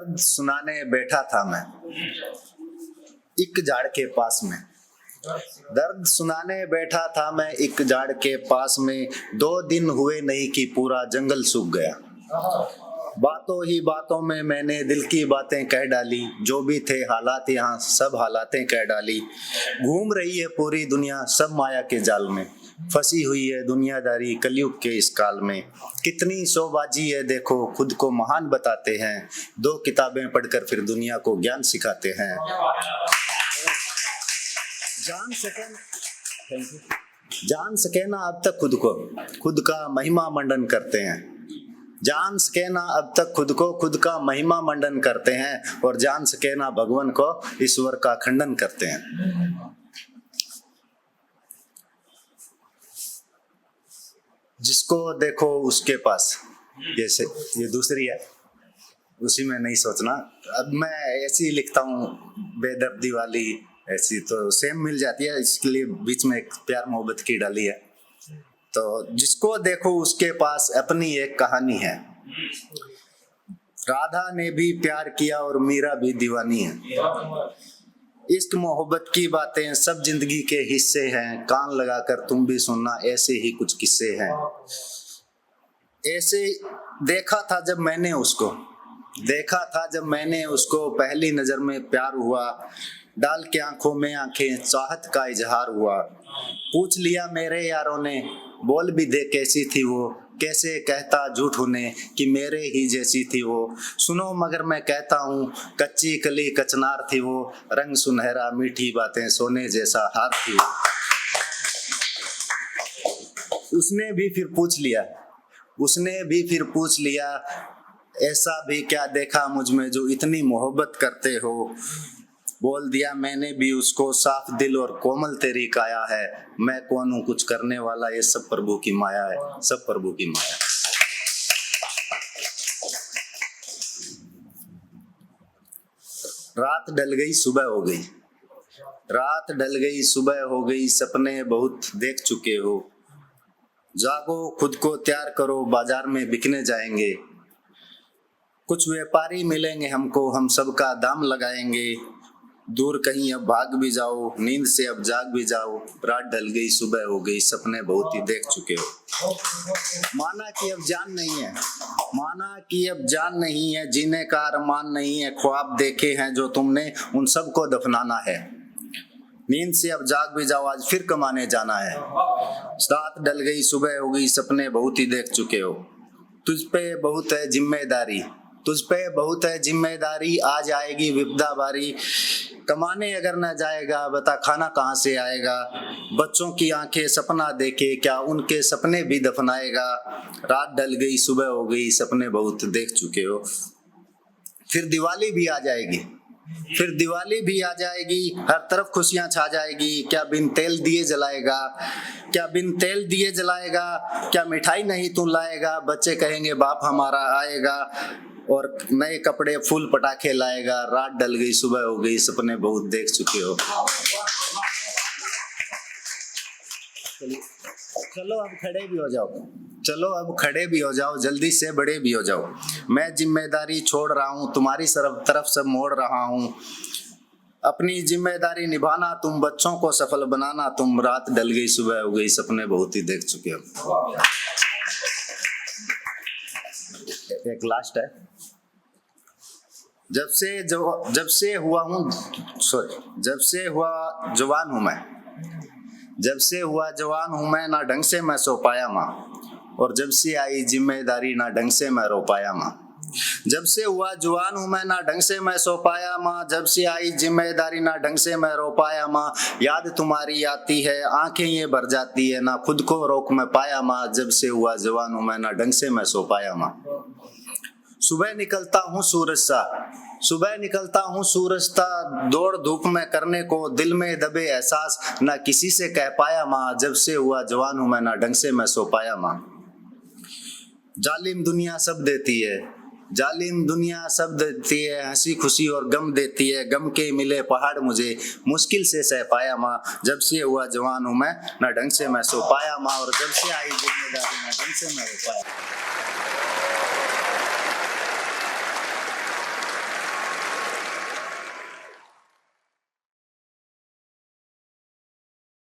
दर्द सुनाने बैठा था मैं एक झाड़ के पास में। दर्द सुनाने बैठा था मैं एक झाड़ के पास में। 2 दिन हुए नहीं कि पूरा जंगल सूख गया। बातों ही बातों में मैंने दिल की बातें कह डाली। जो भी थे हालात यहाँ सब हालातें कह डाली। घूम रही है पूरी दुनिया सब माया के जाल में। फंसी हुई है दुनियादारी कलयुग के इस काल में। कितनी शोबाजी है देखो खुद को महान बताते हैं। 2 किताबें पढ़कर फिर दुनिया को ज्ञान सिखाते हैं। जान सके ना अब तक खुद का महिमा मंडन करते हैं। जान सके ना अब तक खुद का महिमा मंडन करते हैं। और जान सके ना भगवान को ईश्वर का खंडन करते हैं। जिसको देखो उसके पास, जैसे ये दूसरी है उसी में नहीं सोचना। अब मैं ऐसी लिखता हूँ बेदर्दी वाली, ऐसी तो सेम मिल जाती है, इसलिए बीच में एक प्यार मोहब्बत की डाली है। तो जिसको देखो उसके पास अपनी एक कहानी है। राधा ने भी प्यार किया और मीरा भी दीवानी है। इश्क मोहब्बत की बातें सब जिंदगी के हिस्से हैं। कान लगाकर तुम भी सुनना ऐसे ही कुछ किस्से हैं। ऐसे देखा था जब मैंने उसको पहली नजर में प्यार हुआ। डाल के आंखों में आंखें चाहत का इजहार हुआ। पूछ लिया मेरे यारों ने बोल भी दे कैसी थी वो। कैसे कहता झूठ उन्हें कि मेरे ही जैसी थी वो। सुनो मगर मैं कहता हूँ कच्ची कली कचनार थी वो। रंग सुनहरा मीठी बातें सोने जैसा हार थी वो। उसने भी फिर पूछ लिया ऐसा भी क्या देखा मुझ में जो इतनी मोहब्बत करते हो। बोल दिया मैंने भी उसको साफ दिल और कोमल तेरी काया है। मैं कौन हूँ कुछ करने वाला, ये सब प्रभु की माया है, सब प्रभु की माया। रात ढल गई सुबह हो गई सपने बहुत देख चुके हो। जागो खुद को तैयार करो बाजार में बिकने जाएंगे। कुछ व्यापारी मिलेंगे हमको हम सबका दाम लगाएंगे। दूर कहीं अब भाग भी जाओ नींद से अब जाग भी जाओ। रात ढल गई सुबह हो गई सपने बहुत ही देख चुके हो। माना कि अब जान नहीं है जीने का अरमान नहीं है। ख्वाब देखे हैं जो तुमने उन सबको दफनाना है। नींद से अब जाग भी जाओ आज फिर कमाने जाना है। रात ढल गई सुबह हो गई सपने बहुत ही देख चुके हो। तुझ पे बहुत है जिम्मेदारी आज आएगी विपदा बारी। कमाने अगर न जाएगा बता खाना कहाँ से आएगा। बच्चों की आंखें सपना देखे क्या उनके सपने भी दफनाएगा। रात ढल गई सुबह हो गई सपने बहुत देख चुके हो। फिर दिवाली भी आ जाएगी हर तरफ खुशियां छा जाएगी। क्या बिन तेल दिए जलाएगा क्या मिठाई नहीं तू लाएगा। बच्चे कहेंगे बाप हमारा आएगा और नए कपड़े फूल पटाखे लाएगा। रात ढल गई सुबह हो गई सपने बहुत देख चुके हो। चलो अब खड़े भी हो जाओ जल्दी से बड़े भी हो जाओ। मैं जिम्मेदारी छोड़ रहा हूँ तुम्हारी तरफ सब मोड़ रहा हूँ। अपनी जिम्मेदारी निभाना तुम बच्चों को सफल बनाना तुम। रात ढल गई सुबह हो गई सपने बहुत ही देख चुके हो। एक लास्ट है। जब से हुआ जवान हूँ मैं ना ढंग से मैं सो पाया माँ। और जब से आई जिम्मेदारी ना ढंग से मैं रो पाया माँ। जब से हुआ जवान हूँ मैं ना ढंग से मैं सो पाया माँ। जब से आई जिम्मेदारी ना ढंग से मैं रो पाया माँ। याद तुम्हारी आती है आंखें ये भर जाती है ना खुद को रोक मैं पाया माँ। जब से हुआ जवान हूँ मैं ना ढंग से मैं सो पाया माँ। सुबह निकलता हूँ सूरज सा दौड़ धूप में करने को। दिल में दबे एहसास ना किसी से कह पाया माँ। जब से हुआ जवान हूँ मैं ना ढंग से मैं सो पाया माँ। जालिम दुनिया सब देती है हंसी खुशी और गम देती है। गम के मिले पहाड़ मुझे मुश्किल से सह पाया माँ। जब से हुआ जवान हूँ मैं ना ढंग से मैं सो पाया माँ। और जब से आई जिम्मेदारी ना ढंग से मैं रो पाया।